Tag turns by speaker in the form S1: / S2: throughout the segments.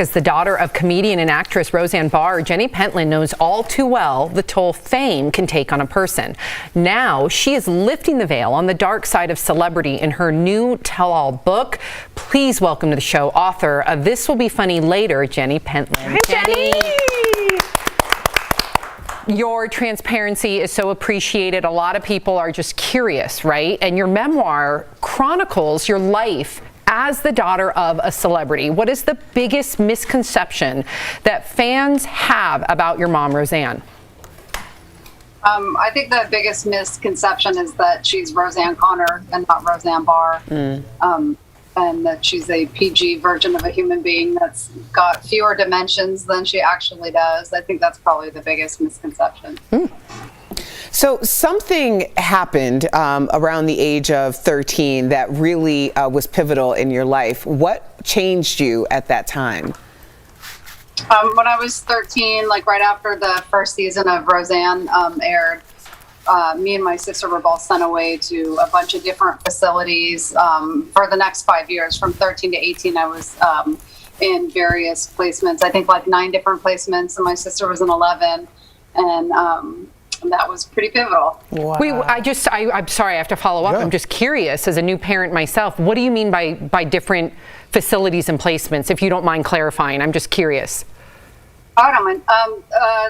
S1: As the daughter of comedian and actress Roseanne Barr, Jenny Pentland knows all too well the toll fame can take on a person. Now she is lifting the veil on the dark side of celebrity in her new tell-all book. Please welcome to the show author of This Will Be Funny Later, Jenny Pentland.
S2: Hi, Jenny.
S1: Your transparency is so appreciated. A lot of people are just curious, right? And your memoir chronicles your life as the daughter of a celebrity. What is the biggest misconception that fans have about your mom, Roseanne?
S3: I think the biggest misconception is that she's Roseanne Connor and not Roseanne Barr. And that she's a PG version of a human being that's got fewer dimensions than she actually does. I think that's probably the biggest misconception.
S2: So something happened around the age of 13 that really was pivotal in your life. What changed you at that time?
S3: When I was 13, like right after the first season of Roseanne aired, me and my sister were both sent away to a bunch of different facilities for the next 5 years. From 13 to 18, I was in various placements. I think like 9 different placements, and my sister was in 11. And that was pretty pivotal.
S2: Wow.
S1: I'm sorry, I have to follow up.
S4: Yeah.
S1: I'm just curious, as a new parent myself, what do you mean by different facilities and placements, if you don't mind clarifying? I'm just curious.
S3: I don't mind.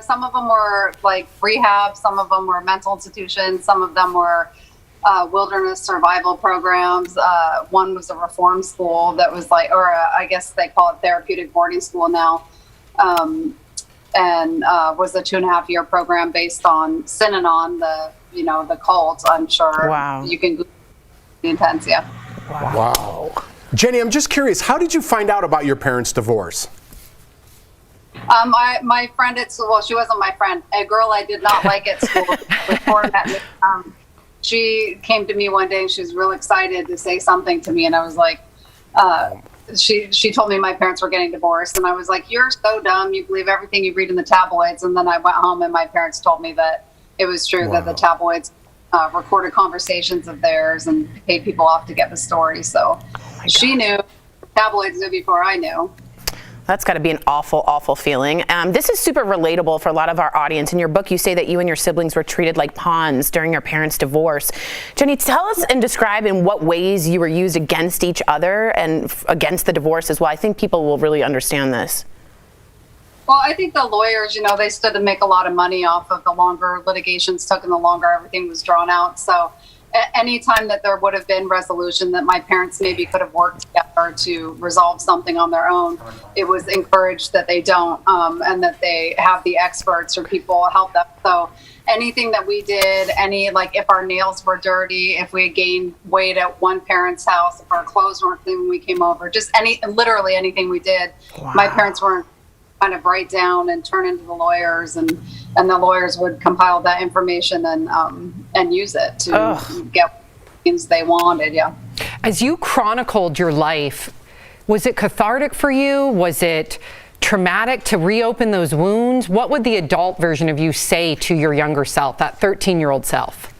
S3: Some of them were like rehab, some of them were mental institutions, some of them were wilderness survival programs. One was a reform school that was like, I guess they call it therapeutic boarding school now. And was a 2.5-year program based on Synanon, the cult. I'm sure.
S2: Wow.
S3: You can Google the intense, yeah.
S4: Wow. Jenny, I'm just curious, how did you find out about your parents' divorce?
S3: My friend at school, well, she wasn't my friend, a girl I did not like at school before I met me. She came to me one day and she was real excited to say something to me, and I was like, she told me my parents were getting divorced, and I was like, you're so dumb, you believe everything you read in the tabloids. And then I went home and my parents told me that it was true.
S4: Wow.
S3: That the tabloids recorded conversations of theirs and paid people off to get the story. So she knew, tabloids knew before I knew.
S5: That's got to be an awful, awful feeling. This is super relatable for a lot of our audience. In your book, you say that you and your siblings were treated like pawns during your parents' divorce. Jenny, tell us and describe in what ways you were used against each other and against the divorce as well. I think people will really understand this.
S3: Well, I think the lawyers, they stood to make a lot of money off of the longer litigations took and the longer everything was drawn out. So any time that there would have been resolution that my parents maybe could have worked together to resolve something on their own, it was encouraged that they don't, and that they have the experts or people help them. So anything that we did, if our nails were dirty, if we had gained weight at one parent's house, if our clothes weren't clean when we came over, just literally anything we did, my parents weren't kind of write down and turn into the lawyers, and the lawyers would compile that information and use it to get things they wanted. Yeah.
S1: As you chronicled your life, was it cathartic for you? Was it traumatic to reopen those wounds? What would the adult version of you say to your younger self, that 13-year-old self?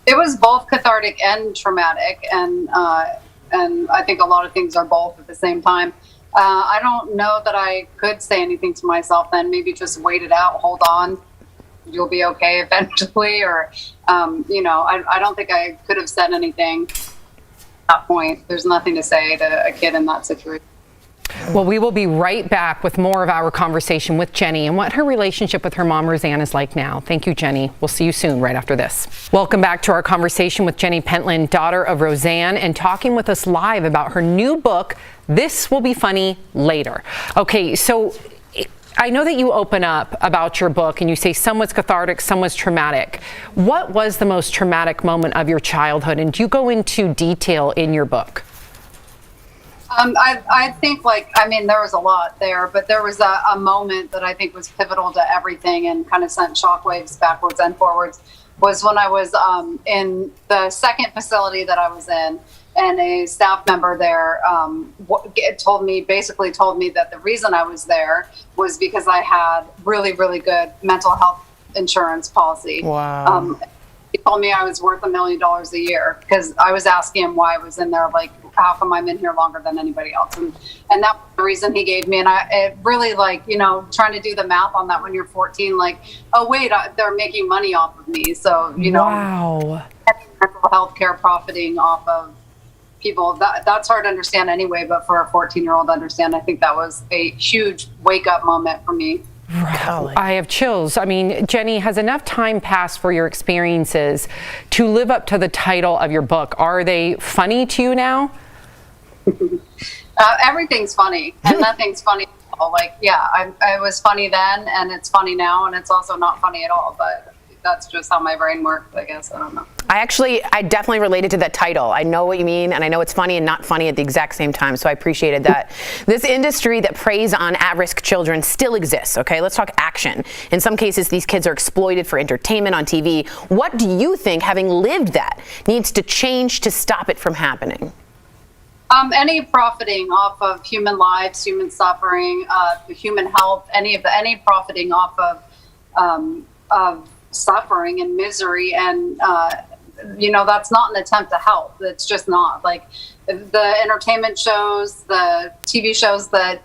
S3: It was both cathartic and traumatic, and I think a lot of things are both at the same time. I don't know that I could say anything to myself then. Maybe just wait it out, hold on, you'll be okay eventually. Or, I don't think I could have said anything at that point. There's nothing to say to a kid in that situation.
S1: Well, we will be right back with more of our conversation with Jenny and what her relationship with her mom, Roseanne, is like now. Thank you, Jenny. We'll see you soon right after this. Welcome back to our conversation with Jenny Pentland, daughter of Roseanne, and talking with us live about her new book, This Will Be Funny Later. Okay, so I know that you open up about your book and you say some was cathartic, some was traumatic. What was the most traumatic moment of your childhood, and do you go into detail in your book?
S3: I think there was a lot there, but there was a moment that I think was pivotal to everything and kind of sent shockwaves backwards and forwards, was when I was in the second facility that I was in, and a staff member there told me that the reason I was there was because I had really, really good mental health insurance policy.
S2: Wow.
S3: He told me I was worth $1 million a year, because I was asking him why I was in there, like, how come I'm in here longer than anybody else? And that was the reason he gave me. And it really, like, you know, trying to do the math on that when you're 14, like, oh wait, they're making money off of me. So, you know,
S1: Wow.
S3: mental health care profiting off of people, that's hard to understand anyway, but for a 14-year-old to understand, I think that was a huge wake-up moment for me.
S1: Right. I have chills. I mean, Jenny, has enough time passed for your experiences to live up to the title of your book? Are they funny to you now?
S3: Everything's funny, and nothing's funny at all. Like, yeah, I was funny then, and it's funny now, and it's also not funny at all, but that's just how my brain works, I guess. I don't know.
S5: I definitely related to that title. I know what you mean, and I know it's funny and not funny at the exact same time, so I appreciated that. This industry that preys on at-risk children still exists, okay? Let's talk action. In some cases, these kids are exploited for entertainment on TV. What do you think, having lived that, needs to change to stop it from happening?
S3: Any profiting off of human lives, human suffering, human health, any profiting off of suffering and misery, and you know, that's not an attempt to help. It's just not. Like, the entertainment shows, the TV shows that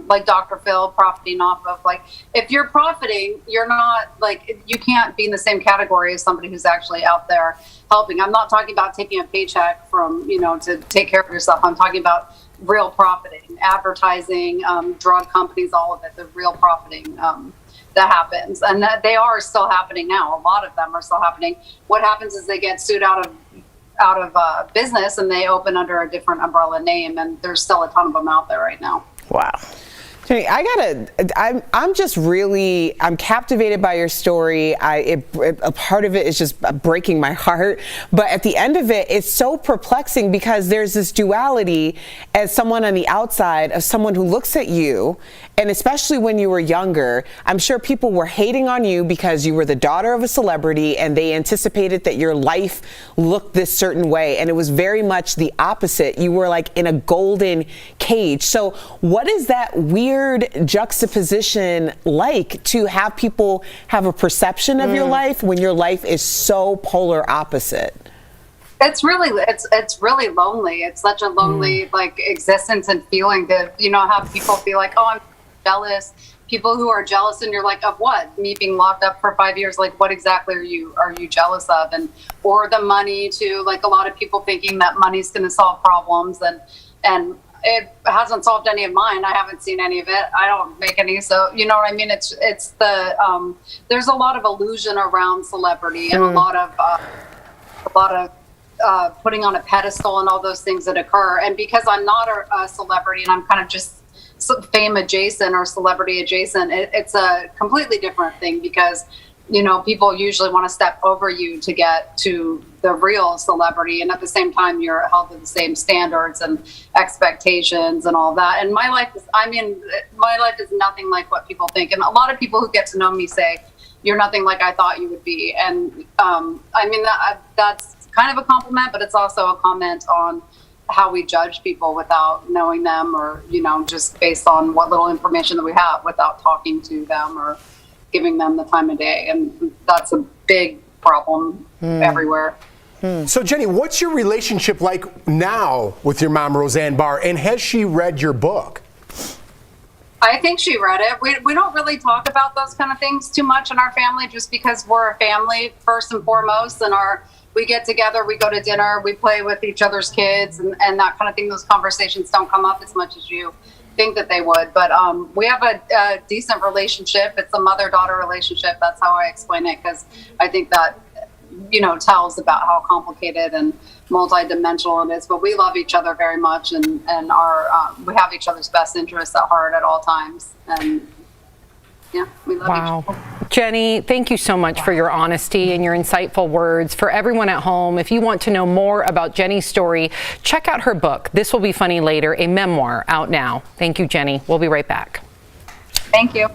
S3: like Dr. Phil, profiting off of, like, if you're profiting, you're not, like, you can't be in the same category as somebody who's actually out there helping. I'm not talking about taking a paycheck from, you know, to take care of yourself. I'm talking about real profiting, advertising, drug companies, all of it, the real profiting that happens. And that they are still happening now. A lot of them are still happening. What happens is they get sued out of business, and they open under a different umbrella name, and there's still a ton of them out there right now.
S5: Wow.
S2: I'm just really, I'm captivated by your story. A part of it is just breaking my heart, but at the end of it, it's so perplexing because there's this duality as someone on the outside of someone who looks at you, and especially when you were younger, I'm sure people were hating on you because you were the daughter of a celebrity and they anticipated that your life looked this certain way, and it was very much the opposite. You were like in a golden cage. So what is that weird juxtaposition like, to have people have a perception of your life when your life is so polar opposite?
S3: It's really lonely. It's such a lonely like existence and feeling to, you know, have people feel like, oh, I'm jealous. People who are jealous, and you're like, of what? Me being locked up for 5 years, like, what exactly are you jealous of? And or the money too, like, a lot of people thinking that money's going to solve problems, and it hasn't solved any of mine. I haven't seen any of it. I don't make any. So, you know what I mean? It's the, there's a lot of illusion around celebrity, and a lot of putting on a pedestal and all those things that occur. And because I'm not a celebrity, and I'm kind of just fame adjacent or celebrity adjacent, it's a completely different thing, because, you know, people usually want to step over you to get to the real celebrity, and at the same time you're held to the same standards and expectations and all that. And my life is nothing like what people think, and a lot of people who get to know me say, you're nothing like I thought you would be. And I mean, that's kind of a compliment, but it's also a comment on how we judge people without knowing them, or, you know, just based on what little information that we have without talking to them or giving them the time of day. And that's a big problem everywhere.
S4: So Jenny, what's your relationship like now with your mom, Roseanne Barr, and has she read your book?
S3: I think she read it. We don't really talk about those kind of things too much in our family, just because we're a family first and foremost, and we get together, we go to dinner, we play with each other's kids, and that kind of thing. Those conversations don't come up as much as you think that they would. But we have a decent relationship. It's a mother-daughter relationship. That's how I explain it, because I think that, you know, tells about how complicated and multidimensional it is. But we love each other very much, and we have each other's best interests at heart at all times. And yeah, we love each other.
S1: Jenny, thank you so much for your honesty and your insightful words. For everyone at home, if you want to know more about Jenny's story, check out her book, This Will Be Funny Later, a memoir, out now. Thank you, Jenny. We'll be right back.
S3: Thank you.